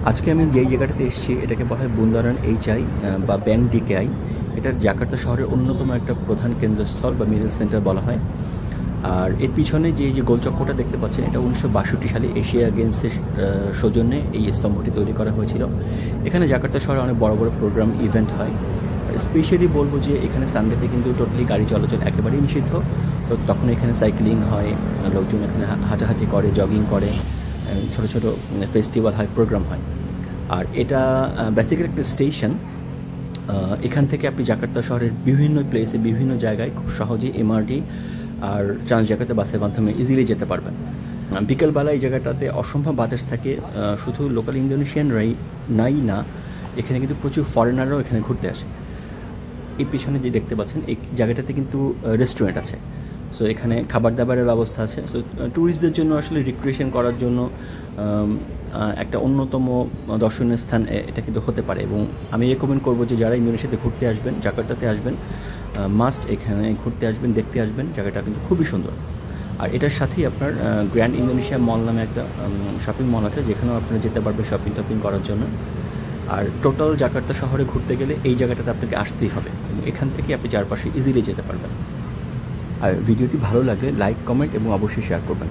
আজকে আমি যেই জায়গাটাতে এসেছি এটাকে বলা হয় বুন্দারান এইচআই বা ব্যাং ডিকেআই। এটা জাকার্তা শহরের অন্যতম একটা প্রধান কেন্দ্রস্থল বা মিডল সেন্টার বলা হয়। আর এর পিছনে যে গোলচক্করটা দেখতে পাচ্ছেন, এটা 1962 সালে এশিয়া গেমসের সৌজন্যে এই স্তম্ভটি তৈরি করা হয়েছিল। এখানে জাকার্তা শহরে অনেক বড় বড় প্রোগ্রাম ইভেন্ট হয়। স্পেশালি বলবো যে এখানে সানডেতে কিন্তু টোটালি গাড়ি চলাচল একেবারেই নিষিদ্ধ। তো তখন এখানে সাইক্লিং হয়, লোকজন এখানে হাঁটাহাঁটি করে, জগিং করে, ছোটো ছোটো ফেস্টিভ্যাল হয়, প্রোগ্রাম হয়। আর এটা বেসিক্যালি একটা স্টেশন। এখান থেকে আপনি জাকার্তা শহরের বিভিন্ন প্লেসে, বিভিন্ন জায়গায় খুব সহজেই এমআরটি আর ট্রান্সজাকার্তা বাসের মাধ্যমে ইজিলি যেতে পারবেন। বিকেলবেলা এই জায়গাটাতে অসম্ভব বাতাস থাকে। শুধু লোকাল ইন্দোনেশিয়ানরাই না, এখানে কিন্তু প্রচুর ফরেনাররাও এখানে ঘুরতে আসে। এই পিছনে যে দেখতে পাচ্ছেন এই জায়গাটাতে কিন্তু রেস্টুরেন্ট আছে। সো এখানে খাবার দাবারের ব্যবস্থা আছে। সো ট্যুরিস্টদের জন্য আসলে রিক্রিয়েশন করার জন্য একটা অন্যতম দর্শনীয় স্থান এটা কিন্তু হতে পারে। এবং আমি রেকমেন্ড করবো যে যারা ইন্দোনেশিয়াতে ঘুরতে আসবেন, জাকার্তাতে আসবেন, মাস্ট এখানে ঘুরতে আসবেন, দেখতে আসবেন। জায়গাটা কিন্তু খুবই সুন্দর। আর এটার সাথেই আপনার গ্র্যান্ড ইন্দোনেশিয়া মল নামে একটা শপিং মল আছে, যেখানেও আপনারা যেতে পারবেন শপিং টপিং করার জন্য। আর টোটাল জাকার্তা শহরে ঘুরতে গেলে এই জায়গাটাতে আপনাকে আসতেই হবে, এবং এখান থেকে আপনি চারপাশে ইজিলি যেতে পারবেন। আর ভিডিওটি ভালো লাগলে লাইক, কমেন্ট এবং অবশ্যই শেয়ার করবেন।